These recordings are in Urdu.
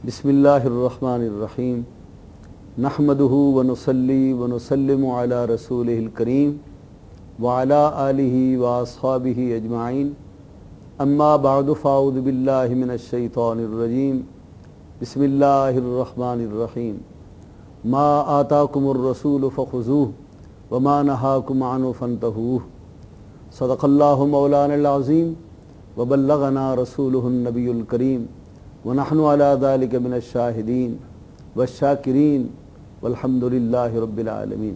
بسم اللہ الرحمن الرحیم نحمدہ ونصلی ونسلم علی رسولہ الکریم وعلی آلہ واصحابہ اجمعین اما بعد فاعوذ باللہ من الشیطان الرجیم بسم اللہ الرحمن الرحیم ما آتاکم الرسول فخذوہ وما نہاکم عنہ فانتہوہ صدق اللہ مولانا العظیم وبلغنا رسولہ النبی الکریم ونحن علی ذلک من الشاہدین والشاکرین والحمد للہ رب العالمین۔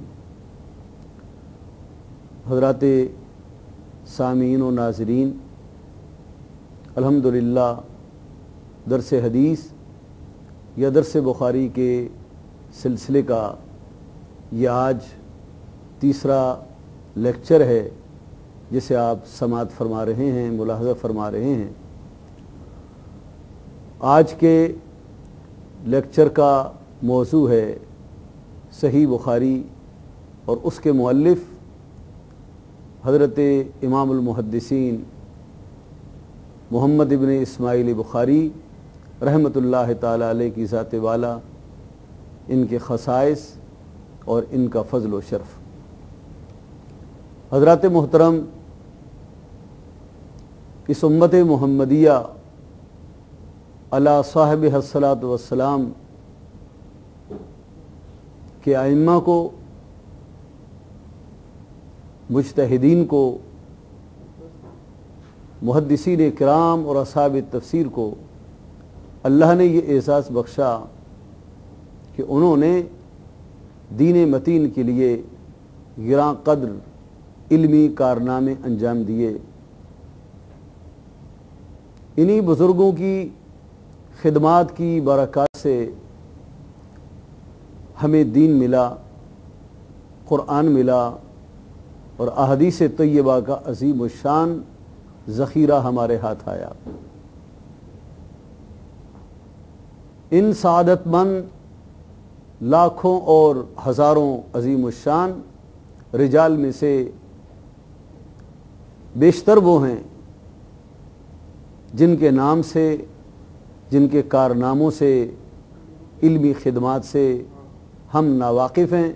حضرات سامعین و ناظرین، الحمدللہ درس حدیث یا درس بخاری کے سلسلے کا یہ آج تیسرا لیکچر ہے جسے آپ سماعت فرما رہے ہیں، ملاحظہ فرما رہے ہیں۔ آج کے لیکچر کا موضوع ہے صحیح بخاری اور اس کے مؤلف حضرت امام المحدثین محمد ابن اسماعیل بخاری رحمۃ اللہ تعالی علیہ کی ذات والا، ان کے خصائص اور ان کا فضل و شرف۔ حضرات محترم، اس امت محمدیہ علی صاحبہ الصلاۃ والسلام کے ائمہ کو، مجتہدین کو، محدثین کرام اور اصحاب تفسیر کو اللہ نے یہ اعزاز بخشا کہ انہوں نے دین متین کے لیے گراں قدر علمی کارنامے انجام دیے۔ انہی بزرگوں کی خدمات کی برکات سے ہمیں دین ملا، قرآن ملا اور احادیث طیبہ کا عظیم الشان ذخیرہ ہمارے ہاتھ آیا۔ ان سعادت مند لاکھوں اور ہزاروں عظیم الشان رجال میں سے بیشتر وہ ہیں جن کے نام سے، جن کے کارناموں سے، علمی خدمات سے ہم ناواقف ہیں۔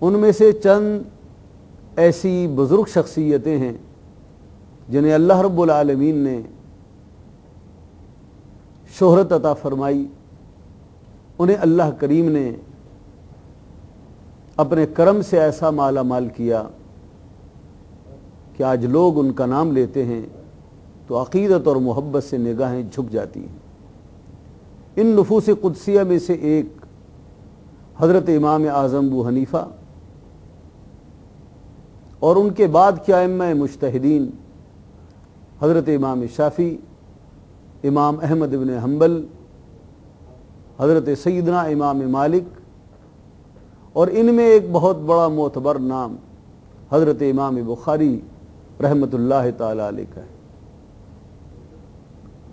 ان میں سے چند ایسی بزرگ شخصیتیں ہیں جنہیں اللہ رب العالمین نے شہرت عطا فرمائی، انہیں اللہ کریم نے اپنے کرم سے ایسا مالا مال کیا کہ آج لوگ ان کا نام لیتے ہیں تو عقیدت اور محبت سے نگاہیں جھک جاتی ہیں۔ ان نفوس قدسیہ میں سے ایک حضرت امام اعظم ابو حنیفہ اور ان کے بعد کے ائمہ مجتہدین حضرت امام شافعی، امام احمد بن حنبل، حضرت سیدنا امام مالک، اور ان میں ایک بہت بڑا معتبر نام حضرت امام بخاری رحمۃ اللہ تعالی علیہ کا ہے۔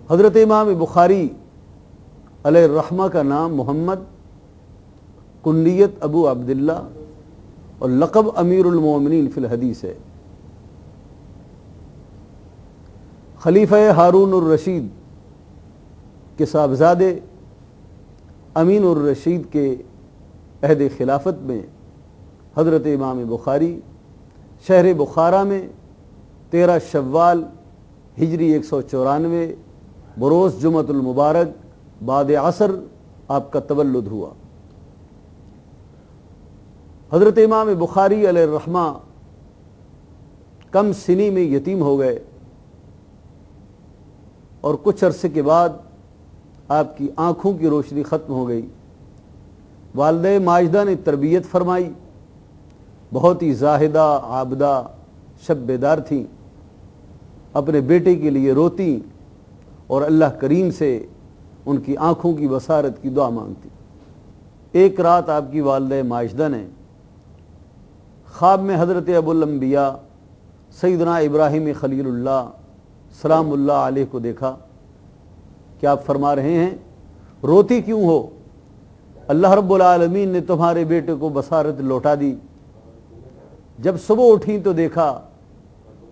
حضرت امام بخاری علیہ الرحمہ کا نام محمد، کنیت ابو عبداللہ اور لقب امیر المومنین فی الحدیث ہے۔ خلیفہ ہارون الرشید کے صاحبزادے امین الرشید کے عہد خلافت میں حضرت امام بخاری شہر بخارا میں 13 شوال ہجری 194 بروز جمعۃ المبارک بعد عصر آپ کا تولد ہوا۔ حضرت امام بخاری علیہ الرحمہ کم سنی میں یتیم ہو گئے اور کچھ عرصے کے بعد آپ کی آنکھوں کی روشنی ختم ہو گئی۔ والدہ ماجدہ نے تربیت فرمائی، بہت ہی زاہدہ عابدہ شب بیدار تھیں، اپنے بیٹے کے لیے روتی اور اللہ کریم سے ان کی آنکھوں کی بصارت کی دعا مانگتی۔ ایک رات آپ کی والدہ ماجدہ نے خواب میں حضرت ابو الانبیاء سیدنا ابراہیم خلیل اللہ سلام اللہ علیہ کو دیکھا کہ آپ فرما رہے ہیں، روتی کیوں ہو؟ اللہ رب العالمین نے تمہارے بیٹے کو بصارت لوٹا دی۔ جب صبح اٹھیں تو دیکھا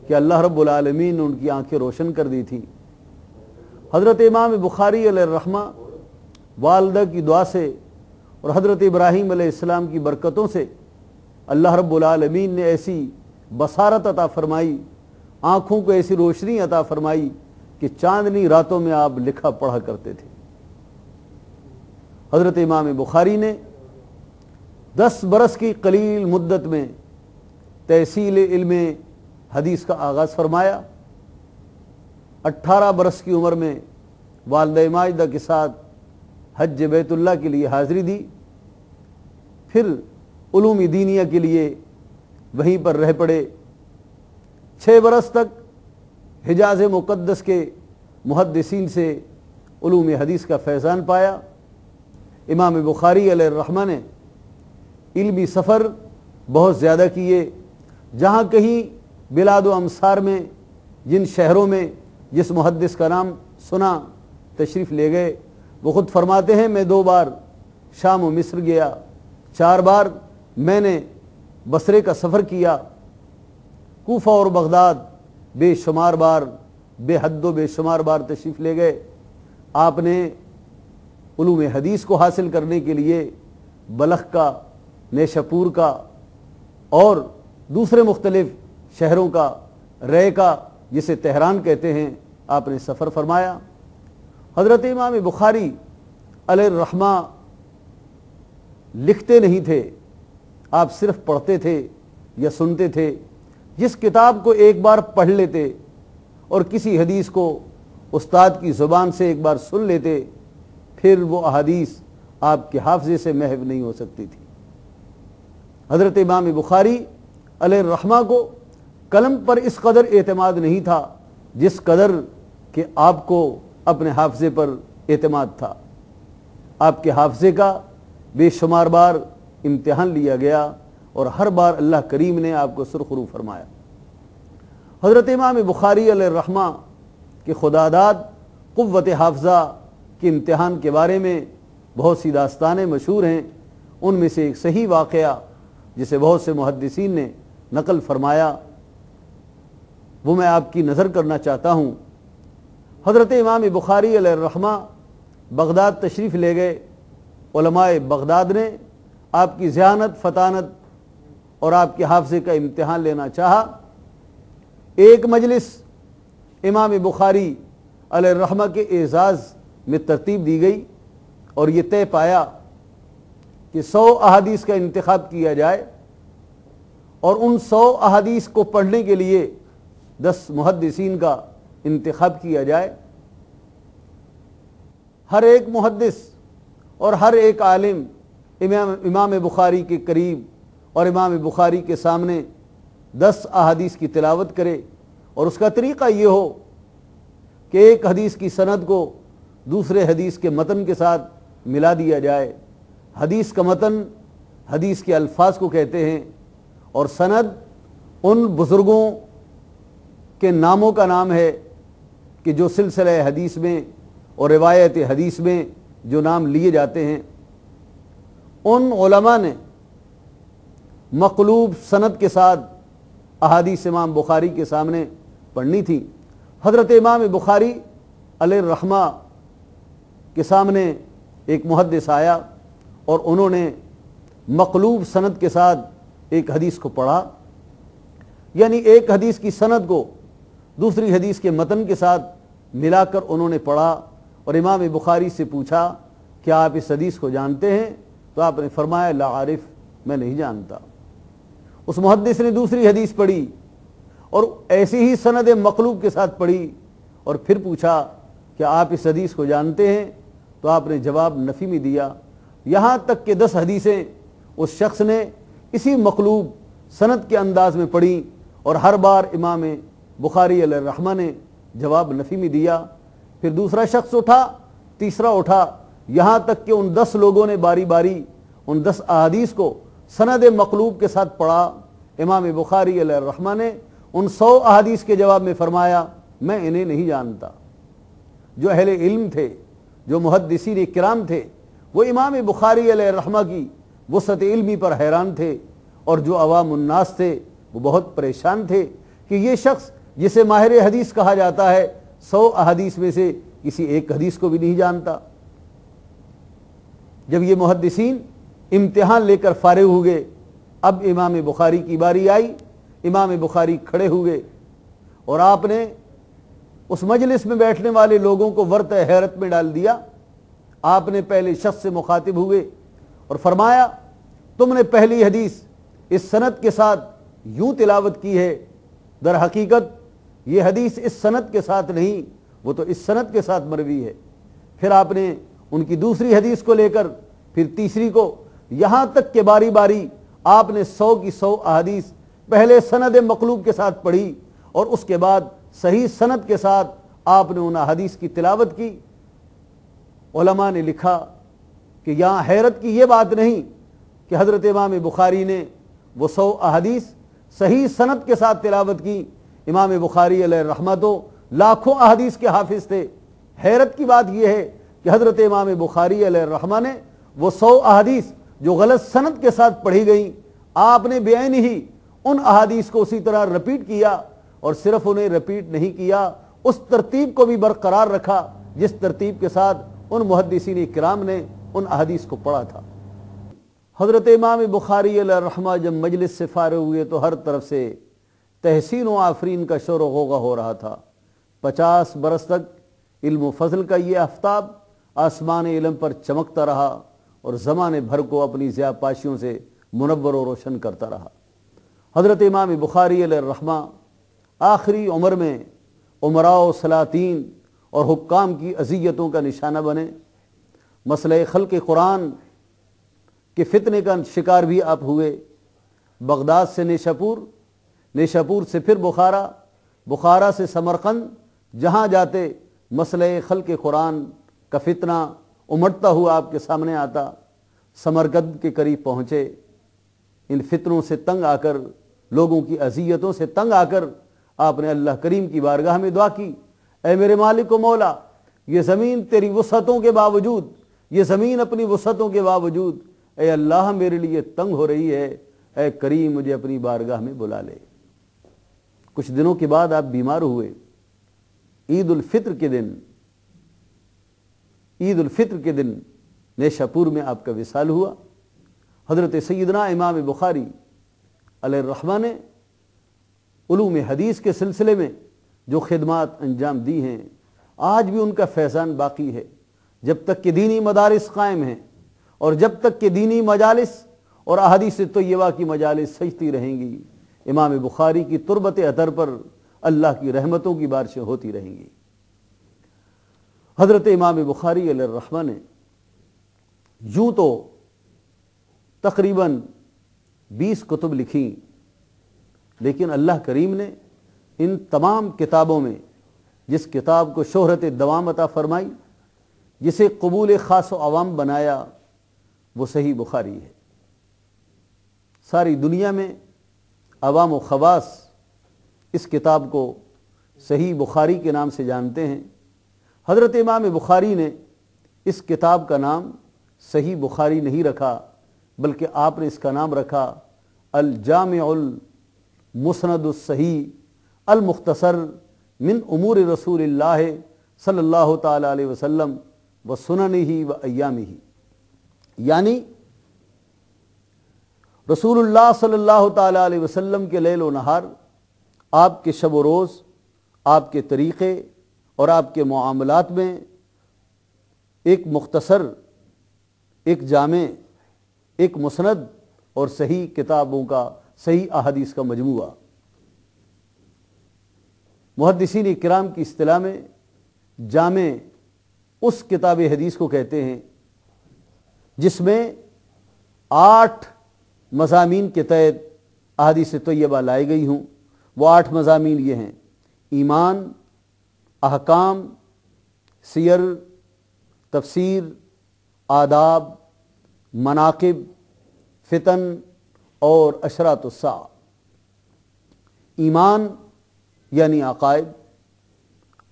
کہ اللہ رب العالمین نے ان کی آنکھیں روشن کر دی تھیں۔ حضرت امام بخاری علیہ الرحمہ والدہ کی دعا سے اور حضرت ابراہیم علیہ السلام کی برکتوں سے اللہ رب العالمین نے ایسی بصارت عطا فرمائی، آنکھوں کو ایسی روشنی عطا فرمائی کہ چاندنی راتوں میں آپ لکھا پڑھا کرتے تھے۔ حضرت امام بخاری نے 10 برس کی قلیل مدت میں تحصیل علم حدیث کا آغاز فرمایا۔ 18 برس کی عمر میں والدہ ماجدہ کے ساتھ حج بیت اللہ کے لیے حاضری دی، پھر علوم دینیہ کے لیے وہیں پر رہ پڑے۔ 6 برس تک حجاز مقدس کے محدثین سے علوم حدیث کا فیضان پایا۔ امام بخاری علیہ الرحمہ نے علمی سفر بہت زیادہ کیے، جہاں کہیں بلاد و امصار میں جن شہروں میں جس محدث کا نام سنا تشریف لے گئے۔ وہ خود فرماتے ہیں میں 2 بار شام و مصر گیا، 4 بار میں نے بصرے کا سفر کیا، کوفہ اور بغداد بے شمار بار، بے حد و بے شمار بار تشریف لے گئے۔ آپ نے علوم حدیث کو حاصل کرنے کے لیے بلخ کا، نیشاپور کا اور دوسرے مختلف شہروں کا، رے کا جسے تہران کہتے ہیں، آپ نے سفر فرمایا۔ حضرت امام بخاری علیہ الرحمہ لکھتے نہیں تھے، آپ صرف پڑھتے تھے یا سنتے تھے۔ جس کتاب کو ایک بار پڑھ لیتے اور کسی حدیث کو استاد کی زبان سے ایک بار سن لیتے، پھر وہ احادیث آپ کے حافظے سے محو نہیں ہو سکتی تھی۔ حضرت امام بخاری علیہ الرحمہ کو قلم پر اس قدر اعتماد نہیں تھا جس قدر کہ آپ کو اپنے حافظے پر اعتماد تھا۔ آپ کے حافظے کا بے شمار بار امتحان لیا گیا اور ہر بار اللہ کریم نے آپ کو سرخرو فرمایا۔ حضرت امام بخاری علیہ الرحمہ کے خداداد قوت حافظہ کے امتحان کے بارے میں بہت سی داستانیں مشہور ہیں۔ ان میں سے ایک صحیح واقعہ جسے بہت سے محدثین نے نقل فرمایا، وہ میں آپ کی نظر کرنا چاہتا ہوں۔ حضرت امام بخاری علیہ الرحمہ بغداد تشریف لے گئے۔ علماء بغداد نے آپ کی ذہانت، فطانت اور آپ کے حافظے کا امتحان لینا چاہا۔ ایک مجلس امام بخاری علیہ الرحمہ کے اعزاز میں ترتیب دی گئی اور یہ طے پایا کہ 100 احادیث کا انتخاب کیا جائے اور ان 100 احادیث کو پڑھنے کے لیے 10 محدثین کا انتخاب کیا جائے۔ ہر ایک محدث اور ہر ایک عالم امام بخاری کے قریب اور امام بخاری کے سامنے 10 احادیث کی تلاوت کرے، اور اس کا طریقہ یہ ہو کہ ایک حدیث کی سند کو دوسرے حدیث کے متن کے ساتھ ملا دیا جائے۔ حدیث کا متن حدیث کے الفاظ کو کہتے ہیں اور سند ان بزرگوں کے ناموں کا نام ہے کہ جو سلسلہ حدیث میں اور روایت حدیث میں جو نام لیے جاتے ہیں۔ ان علماء نے مقلوب سند کے ساتھ احادیث امام بخاری کے سامنے پڑھنی تھی۔ حضرت امام بخاری علیہ الرحمہ کے سامنے ایک محدث آیا اور انہوں نے مقلوب سند کے ساتھ ایک حدیث کو پڑھا، یعنی ایک حدیث کی سند کو دوسری حدیث کے متن کے ساتھ ملا کر انہوں نے پڑھا اور امام بخاری سے پوچھا کیا آپ اس حدیث کو جانتے ہیں؟ تو آپ نے فرمایا لا عارف، میں نہیں جانتا۔ اس محدث نے دوسری حدیث پڑھی اور ایسی ہی سند مقلوب کے ساتھ پڑھی اور پھر پوچھا کیا آپ اس حدیث کو جانتے ہیں؟ تو آپ نے جواب نفی میں دیا، یہاں تک کہ 10 حدیثیں اس شخص نے اسی مقلوب سند کے انداز میں پڑھی اور ہر بار امام بخاری علیہ الرحمہ نے جواب نفی میں دیا۔ پھر دوسرا شخص اٹھا، تیسرا اٹھا، یہاں تک کہ ان 10 لوگوں نے باری باری ان 10 احادیث کو سند مقلوب کے ساتھ پڑھا۔ امام بخاری علیہ الرحمہ نے ان 100 احادیث کے جواب میں فرمایا میں انہیں نہیں جانتا۔ جو اہل علم تھے، جو محدثین کرام تھے، وہ امام بخاری علیہ الرحمہ کی وسعت علمی پر حیران تھے، اور جو عوام الناس تھے وہ بہت پریشان تھے کہ یہ شخص جسے ماہر حدیث کہا جاتا ہے 100 احادیث میں سے کسی ایک حدیث کو بھی نہیں جانتا۔ جب یہ محدثین امتحان لے کر فارغ ہوئے، اب امام بخاری کی باری آئی، امام بخاری کھڑے ہوئے اور آپ نے اس مجلس میں بیٹھنے والے لوگوں کو ورطہ حیرت میں ڈال دیا۔ آپ نے پہلے شخص سے مخاطب ہوئے اور فرمایا، تم نے پہلی حدیث اس سند کے ساتھ یوں تلاوت کی ہے، در حقیقت یہ حدیث اس سند کے ساتھ نہیں، وہ تو اس سند کے ساتھ مروی ہے۔ پھر آپ نے ان کی دوسری حدیث کو لے کر پھر تیسری کو، یہاں تک کہ باری باری آپ نے 100 کی 100 احادیث پہلے سند مقلوب کے ساتھ پڑھی اور اس کے بعد صحیح سند کے ساتھ آپ نے ان احادیث کی تلاوت کی۔ علماء نے لکھا کہ یہاں حیرت کی یہ بات نہیں کہ حضرت امام بخاری نے وہ 100 احادیث صحیح سند کے ساتھ تلاوت کی۔ امام بخاری علیہ الرحمہ تو لاکھوں احادیث کے حافظ تھے۔ حیرت کی بات یہ ہے کہ حضرت امام بخاری علیہ الرحمہ نے وہ 100 احادیث جو غلط سند کے ساتھ پڑھی گئیں، آپ نے بعین ہی ان احادیث کو اسی طرح رپیٹ کیا، اور صرف انہیں رپیٹ نہیں کیا، اس ترتیب کو بھی برقرار رکھا جس ترتیب کے ساتھ ان محدثین کرام نے ان احادیث کو پڑھا تھا۔ حضرت امام بخاری علیہ الرحمہ جب مجلس سے فارغ ہوئے تو ہر طرف سے تحسین و آفرین کا شور و غوغا ہو رہا تھا۔ 50 برس تک علم و فضل کا یہ آفتاب آسمان علم پر چمکتا رہا اور زمانے بھر کو اپنی ضیاء پاشیوں سے منور و روشن کرتا رہا۔ حضرت امام بخاری علیہ الرحمہ آخری عمر میں امراء و سلاطین اور حکام کی اذیتوں کا نشانہ بنے۔ مسئلہ خلق قرآن کے فتنے کا شکار بھی آپ ہوئے۔ بغداد سے نیشاپور، نیشاپور سے پھر بخارا، بخارا سے سمرقند، جہاں جاتے مسئلہ خلق قرآن کا فتنہ امٹتا ہوا آپ کے سامنے آتا۔ سمرقند کے قریب پہنچے، ان فتنوں سے تنگ آ کر، لوگوں کی اذیتوں سے تنگ آ کر آپ نے اللہ کریم کی بارگاہ میں دعا کی، اے میرے مالک و مولا، یہ زمین تیری وسعتوں کے باوجود، یہ زمین اپنی وسعتوں کے باوجود اے اللہ میرے لیے تنگ ہو رہی ہے، اے کریم مجھے اپنی بارگاہ میں بلا لے۔ کچھ دنوں کے بعد آپ بیمار ہوئے۔ عید الفطر کے دن نیشاپور میں آپ کا وصال ہوا۔ حضرت سیدنا امام بخاری علیہ الرحمہ نے علوم حدیث کے سلسلے میں جو خدمات انجام دی ہیں، آج بھی ان کا فیضان باقی ہے۔ جب تک کہ دینی مدارس قائم ہیں اور جب تک کہ دینی مجالس اور احادیث طیبہ کی مجالس سجتی رہیں گی، امام بخاری کی تربت اطہر پر اللہ کی رحمتوں کی بارشیں ہوتی رہیں گی۔ حضرت امام بخاری علیہ الرحمہ نے یوں تو تقریباً 20 کتب لکھیں، لیکن اللہ کریم نے ان تمام کتابوں میں جس کتاب کو شہرت دوام عطا فرمائی، جسے قبول خاص و عوام بنایا، وہ صحیح بخاری ہے۔ ساری دنیا میں عوام و خواص اس کتاب کو صحیح بخاری کے نام سے جانتے ہیں۔ حضرت امام بخاری نے اس کتاب کا نام صحیح بخاری نہیں رکھا، بلکہ آپ نے اس کا نام رکھا الجامع المسند الصحیح المختصر من امور رسول اللہ صلی اللہ تعالی علیہ وسلم و سننہ و ایامہ، یعنی رسول اللہ صلی اللہ تعالی علیہ وسلم کے لیل و نہار، آپ کے شب و روز، آپ کے طریقے اور آپ کے معاملات میں ایک مختصر، ایک جامع، ایک مسند اور صحیح کتابوں کا، صحیح احادیث کا مجموعہ۔ محدثین کرام کی اصطلاح میں جامع اس کتاب حدیث کو کہتے ہیں جس میں 8 مضامین کے تحت احادیث طیبہ لائی گئی ہوں۔ وہ 8 مضامین یہ ہیں: ایمان، احکام، سیر، تفسیر، آداب، مناقب، فتن اور اشراط الساعہ۔ ایمان یعنی عقائد،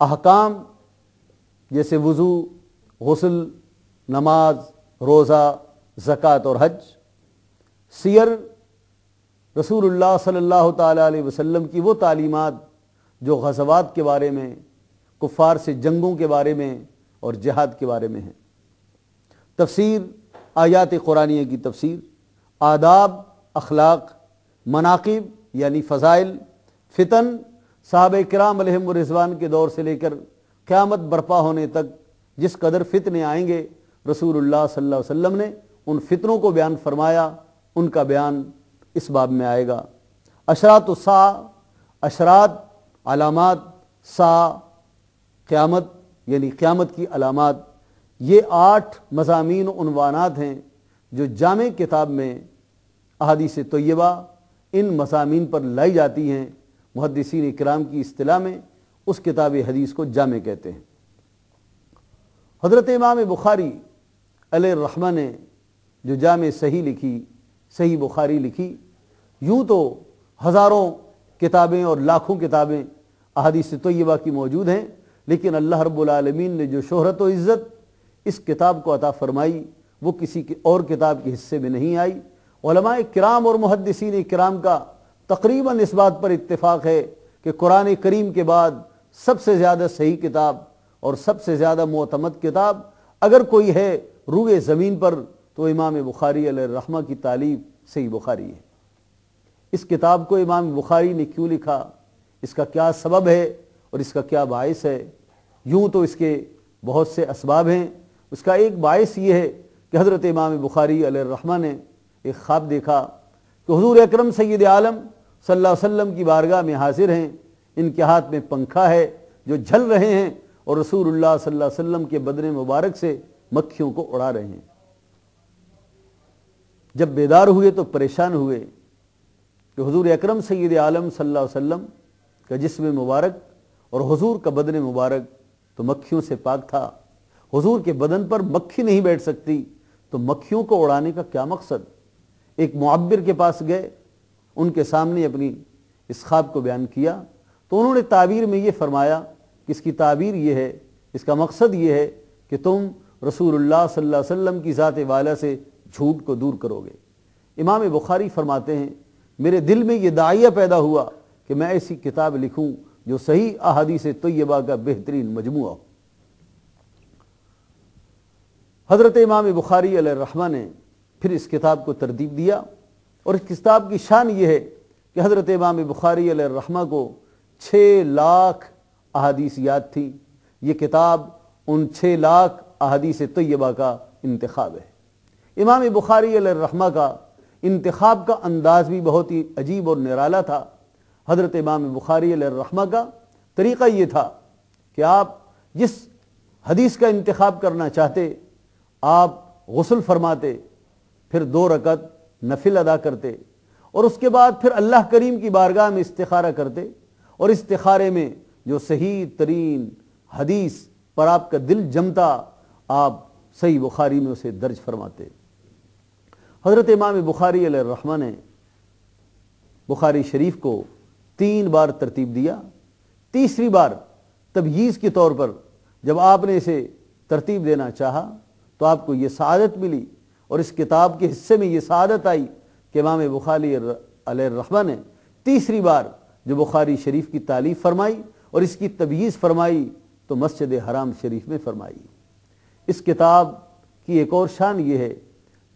احکام جیسے وضو، غسل، نماز، روزہ، زکوٰۃ اور حج۔ سیر رسول اللہ صلی اللہ تعالی علیہ وسلم کی وہ تعلیمات جو غزوات کے بارے میں، کفار سے جنگوں کے بارے میں اور جہاد کے بارے میں ہیں۔ تفسیر آیات قرآنیہ کی تفسیر، آداب، اخلاق، مناقب یعنی فضائل، فتن، صحابہ کرام علیہم الرضوان کے دور سے لے کر قیامت برپا ہونے تک جس قدر فتنے آئیں گے، رسول اللہ صلی اللہ علیہ وسلم نے ان فتنوں کو بیان فرمایا، ان کا بیان اس باب میں آئے گا۔ اشراط الساعہ، اشراط علامات ساعہ، قیامت یعنی قیامت کی علامات، یہ 8 مضامین و عنوانات ہیں جو جامع کتاب میں احادیث طیبہ ان مضامین پر لائی جاتی ہیں۔ محدثین اکرام کی اصطلاح میں اس کتاب حدیث کو جامع کہتے ہیں۔ حضرت امام بخاری علیہ الرحمہ نے جو جامع صحیح لکھی، صحیح بخاری لکھی، یوں تو ہزاروں کتابیں اور لاکھوں کتابیں احادیث طیبہ کی موجود ہیں، لیکن اللہ رب العالمین نے جو شہرت و عزت اس کتاب کو عطا فرمائی وہ کسی اور کتاب کے حصے میں نہیں آئی۔ علماء کرام اور محدثین کرام کا تقریباً اس بات پر اتفاق ہے کہ قرآن کریم کے بعد سب سے زیادہ صحیح کتاب اور سب سے زیادہ معتمد کتاب اگر کوئی ہے روئے زمین پر تو امام بخاری علیہ الرحمہ کی تالیف صحیح بخاری ہے۔ اس کتاب کو امام بخاری نے کیوں لکھا، اس کا کیا سبب ہے اور اس کا کیا باعث ہے؟ یوں تو اس کے بہت سے اسباب ہیں، اس کا ایک باعث یہ ہے کہ حضرت امام بخاری علیہ الرحمہ نے ایک خواب دیکھا کہ حضور اکرم سید عالم صلی اللہ علیہ وسلم کی بارگاہ میں حاضر ہیں، ان کے ہاتھ میں پنکھا ہے جو جھل رہے ہیں اور رسول اللہ صلی اللہ علیہ وسلم کے بدن مبارک سے مکھیوں کو اڑا رہے ہیں۔ جب بیدار ہوئے تو پریشان ہوئے کہ حضور اکرم سید عالم صلی اللہ علیہ وسلم کا جسم مبارک اور حضور کا بدن مبارک تو مکھیوں سے پاک تھا، حضور کے بدن پر مکھی نہیں بیٹھ سکتی تو مکھیوں کو اڑانے کا کیا مقصد؟ ایک معبر کے پاس گئے، ان کے سامنے اپنی اس خواب کو بیان کیا تو انہوں نے تعبیر میں یہ فرمایا کہ اس کی تعبیر یہ ہے، اس کا مقصد یہ ہے کہ تم رسول اللہ صلی اللہ علیہ وسلم کی ذات والا سے جھوٹ کو دور کرو گے۔ امام بخاری فرماتے ہیں میرے دل میں یہ داعیہ پیدا ہوا کہ میں ایسی کتاب لکھوں جو صحیح احادیث طیبہ کا بہترین مجموعہ ہو۔ حضرت امام بخاری علیہ الرحمہ نے پھر اس کتاب کو ترتیب دیا، اور اس کتاب کی شان یہ ہے کہ حضرت امام بخاری علیہ الرحمہ کو 6 لاکھ احادیث یاد تھی۔ یہ کتاب ان 6 لاکھ احادیث طیبہ کا انتخاب ہے۔ امام بخاری علیہ الرحمہ کا انتخاب کا انداز بھی بہت ہی عجیب اور نرالا تھا۔ حضرت امام بخاری علیہ الرحمہ کا طریقہ یہ تھا کہ آپ جس حدیث کا انتخاب کرنا چاہتے آپ غسل فرماتے، پھر 2 رکعت نفل ادا کرتے، اور اس کے بعد پھر اللہ کریم کی بارگاہ میں استخارہ کرتے، اور استخارے میں جو صحیح ترین حدیث پر آپ کا دل جمتا آپ صحیح بخاری میں اسے درج فرماتے۔ حضرت امام بخاری علیہ الرحمہ نے بخاری شریف کو 3 بار ترتیب دیا۔ تیسری بار تبییض کے طور پر جب آپ نے اسے ترتیب دینا چاہا تو آپ کو یہ سعادت ملی، اور اس کتاب کے حصے میں یہ سعادت آئی کہ امام بخاری علیہ الرحمہ نے تیسری بار جو بخاری شریف کی تالیف فرمائی اور اس کی تبییض فرمائی تو مسجد حرام شریف میں فرمائی۔ اس کتاب کی ایک اور شان یہ ہے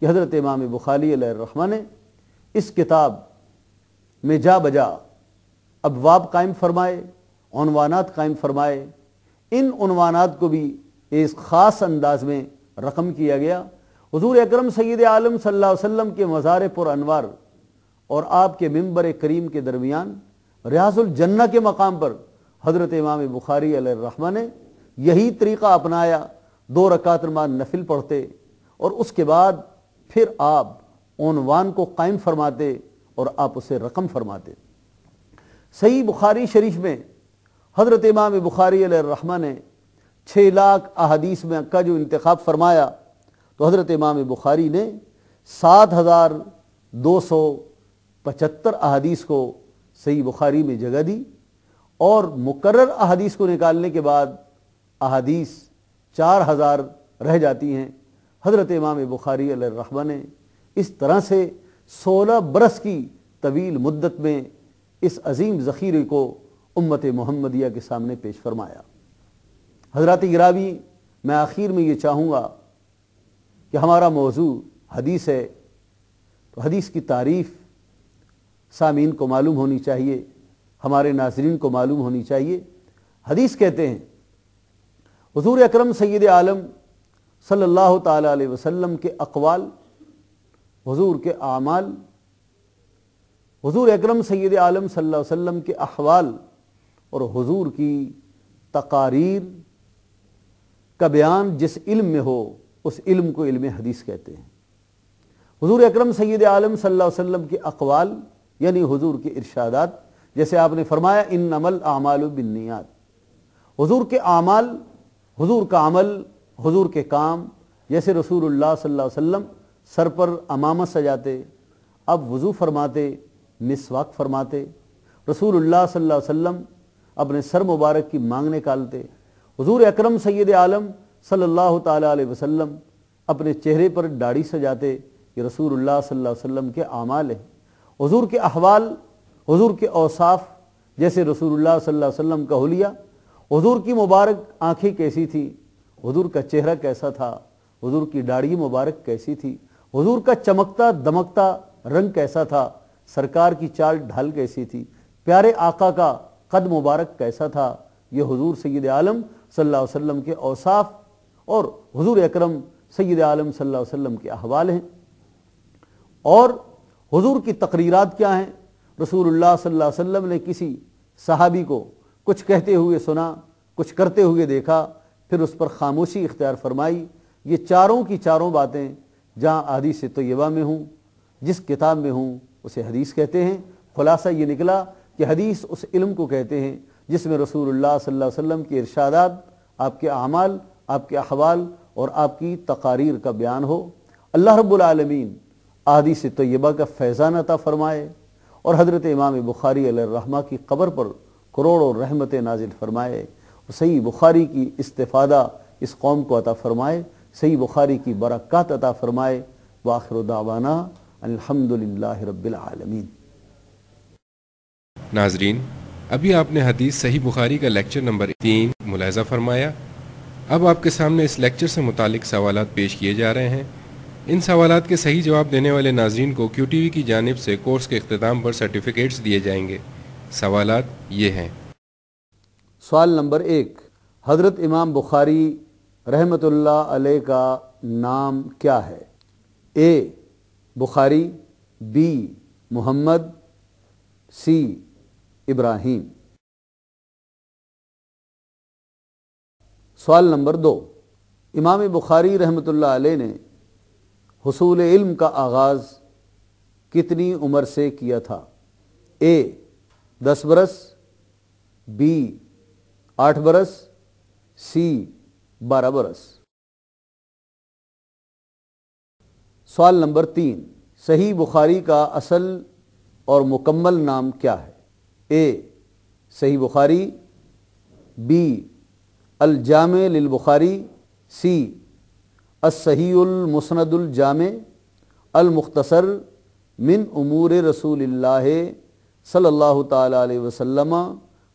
کہ حضرت امام بخاری علیہ الرحمہ نے اس کتاب میں جا بجا ابواب قائم فرمائے، عنوانات قائم فرمائے۔ ان عنوانات کو بھی ایک خاص انداز میں رقم کیا گیا۔ حضور اکرم سید عالم صلی اللہ علیہ وسلم کے مزار پر انوار اور آپ کے منبر کریم کے درمیان ریاض الجنہ کے مقام پر حضرت امام بخاری علیہ الرحمہ نے یہی طریقہ اپنایا، 2 رکعت نماز نفل پڑھتے اور اس کے بعد پھر آپ عنوان کو قائم فرماتے اور آپ اسے رقم فرماتے۔ صحیح بخاری شریف میں حضرت امام بخاری علیہ الرحمہ نے 6 لاکھ احادیث میں کا جو انتخاب فرمایا تو حضرت امام بخاری نے 7275 احادیث کو صحیح بخاری میں جگہ دی، اور مکرر احادیث کو نکالنے کے بعد احادیث 4000 رہ جاتی ہیں۔ حضرت امام بخاری علیہ الرحمہ نے اس طرح سے 16 برس کی طویل مدت میں اس عظیم ذخیرے کو امت محمدیہ کے سامنے پیش فرمایا۔ حضرات گرامی، میں آخر میں یہ چاہوں گا کہ ہمارا موضوع حدیث ہے، تو حدیث کی تعریف سامعین کو معلوم ہونی چاہیے، ہمارے ناظرین کو معلوم ہونی چاہیے۔ حدیث کہتے ہیں حضور اکرم سید عالم صلی اللہ تعالی علیہ وسلم کے اقوال، حضور کے اعمال، حضور اکرم سید عالم صلی اللہ علیہ وسلم کے احوال اور حضور کی تقاریر کا بیان جس علم میں ہو اس علم کو علم حدیث کہتے ہیں۔ حضور اکرم سید عالم صلی اللہ علیہ وسلم کے اقوال یعنی حضور کے ارشادات، جیسے آپ نے فرمایا انما الاعمال بالنیات، حضور کے اعمال، حضور کا عمل، حضور کے کام، جیسے رسول اللہ صلی اللہ علیہ وسلم سر پر امامت سجاتے، اب وضو فرماتے، مسواک فرماتے، رسول اللہ صلی اللہ علیہ وسلم اپنے سر مبارک کی مانگ نکالتے، حضور اکرم سید عالم صلی اللہ تعالی علیہ وسلم اپنے چہرے پر داڑھی سجاتے، یہ رسول اللہ صلی اللہ علیہ وسلم کے اعمال ہیں۔ حضور کے احوال، حضور کے اوصاف، جیسے رسول اللہ صلی اللہ علیہ وسلم کا حلیہ، حضور کی مبارک آنکھیں کیسی تھیں، حضور کا چہرہ کیسا تھا، حضور کی داڑھی مبارک کیسی تھی، حضور کا چمکتا دمکتا رنگ کیسا تھا، سرکار کی چال ڈھال کیسی تھی، پیارے آقا کا قد مبارک کیسا تھا، یہ حضور سید عالم صلی اللہ علیہ وسلم کے اوصاف اور حضور اکرم سید عالم صلی اللہ علیہ وسلم کے احوال ہیں۔ اور حضور کی تقریرات کیا ہیں؟ رسول اللہ صلی اللہ علیہ وسلم نے کسی صحابی کو کچھ کہتے ہوئے سنا، کچھ کرتے ہوئے دیکھا، پھر اس پر خاموشی اختیار فرمائی۔ یہ چاروں کی چاروں باتیں جہاں احادیث طیبہ میں ہوں، جس کتاب میں ہوں، اسے حدیث کہتے ہیں۔ خلاصہ یہ نکلا کہ حدیث اس علم کو کہتے ہیں جس میں رسول اللہ صلی اللہ علیہ وسلم کے ارشادات، آپ کے اعمال، آپ کے احوال اور آپ کی تقاریر کا بیان ہو۔ اللہ رب العالمین احادیث طیبہ کا فیضان عطا فرمائے اور حضرت امام بخاری علیہ الرحمہ کی قبر پر کروڑوں رحمتیں نازل فرمائے اور صحیح بخاری کی استفادہ اس قوم کو عطا فرمائے، صحیح بخاری کی برکات عطا فرمائے۔ وآخر دعوانا الحمدللہ رب العالمین۔ ناظرین، ابھی آپ نے حدیث صحیح بخاری کا لیکچر نمبر 3 ملاحظہ فرمایا۔ اب آپ کے سامنے اس لیکچر سے متعلق سوالات پیش کیے جا رہے ہیں۔ ان سوالات کے صحیح جواب دینے والے ناظرین کو کیو ٹی وی کی جانب سے کورس کے اختتام پر سرٹیفکیٹس دیے جائیں گے۔ سوالات یہ ہیں۔ سوال نمبر 1، حضرت امام بخاری رحمۃ اللہ علیہ کا نام کیا ہے؟ اے بخاری، بی محمد، سی ابراہیم۔ سوال نمبر 2، امام بخاری رحمۃ اللہ علیہ نے حصول علم کا آغاز کتنی عمر سے کیا تھا؟ اے 10 برس، بی 8 برس، سی 12 برس۔ سوال نمبر 3، صحیح بخاری کا اصل اور مکمل نام کیا ہے؟ اے صحیح بخاری، بی الجامع للبخاری، سی الصحیح المسند الجامع المختصر من امور رسول اللہ صلی اللہ تعالی علیہ وسلم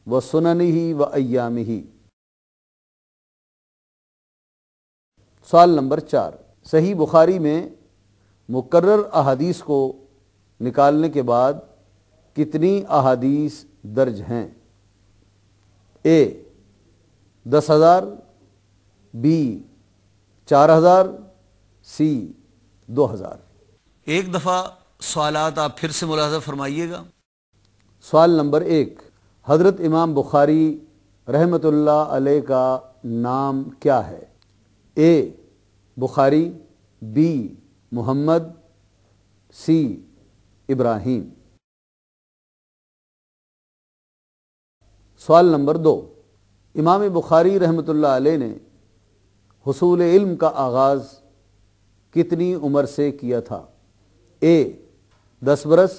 و سننہ و ایامہ۔ سوال نمبر 4، صحیح بخاری میں مکرر احادیث کو نکالنے کے بعد کتنی احادیث درج ہیں؟ اے 10,000، بی 4,000، سی 2,000۔ ایک دفعہ سوالات آپ پھر سے ملاحظہ فرمائیے گا۔ سوال نمبر 1، حضرت امام بخاری رحمۃ اللہ علیہ کا نام کیا ہے؟ اے بخاری، بی محمد، سی ابراہیم۔ سوال نمبر 2، امام بخاری رحمۃ اللہ علیہ نے حصول علم کا آغاز کتنی عمر سے کیا تھا؟ اے 10 برس،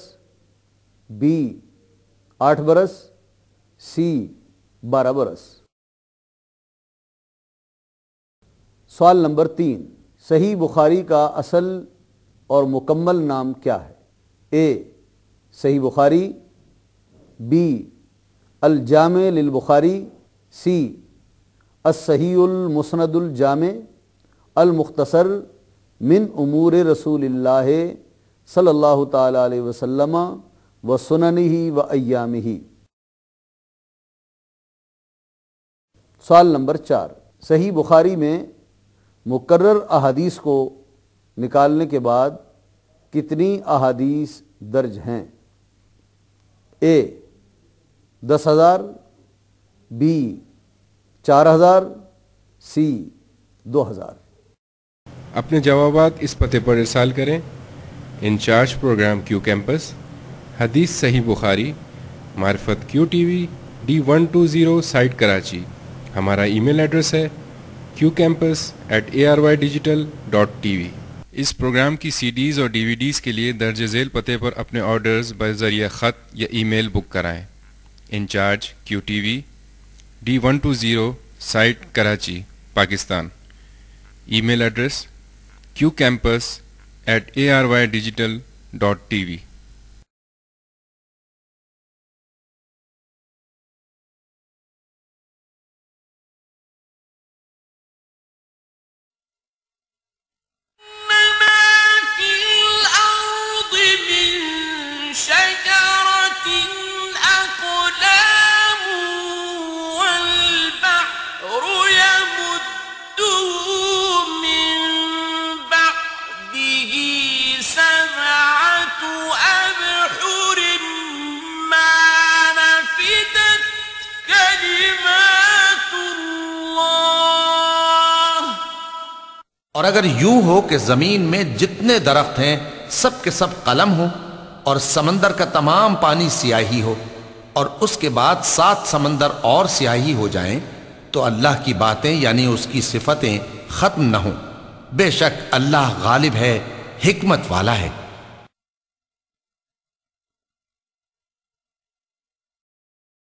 بی 8 برس، سی 12 برس۔ سوال نمبر 3، صحیح بخاری کا اصل اور مکمل نام کیا ہے؟ اے صحیح بخاری، بی الجامع للبخاری، سی الصحیح المسند الجامع المختصر من امور رسول اللہ صلی اللہ تعالی علیہ وسلم و سننہ و ایامہ۔ سوال نمبر 4، صحیح بخاری میں مکرر احادیث کو نکالنے کے بعد کتنی احادیث درج ہیں؟ اے 10,000، بی 4,000، سی 2,000۔ اپنے جوابات اس پتے پر ارسال کریں۔ انچارج پروگرام کیو کیمپس، حدیث صحیح بخاری، معرفت Q T V D120 site Karachi. ہمارا ای میل ایڈریس ہے qcampus@arYdigital.tv۔ اس پروگرام کی سی ڈیز اور ڈی وی ڈیز کے لیے درج ذیل پتے پر اپنے آرڈرز بذریعہ خط یا ای میل بک کرائیں۔ Incharge Q T V D120 site Karachi, Pakistan. Email address qcampus@arYdigital.tv۔ اور اگر یوں ہو کہ زمین میں جتنے درخت ہیں سب کے سب قلم ہوں، اور سمندر کا تمام پانی سیاہی ہو، اور اس کے بعد 7 سمندر اور سیاہی ہو جائیں، تو اللہ کی باتیں یعنی اس کی صفتیں ختم نہ ہوں۔ بے شک اللہ غالب ہے، حکمت والا ہے۔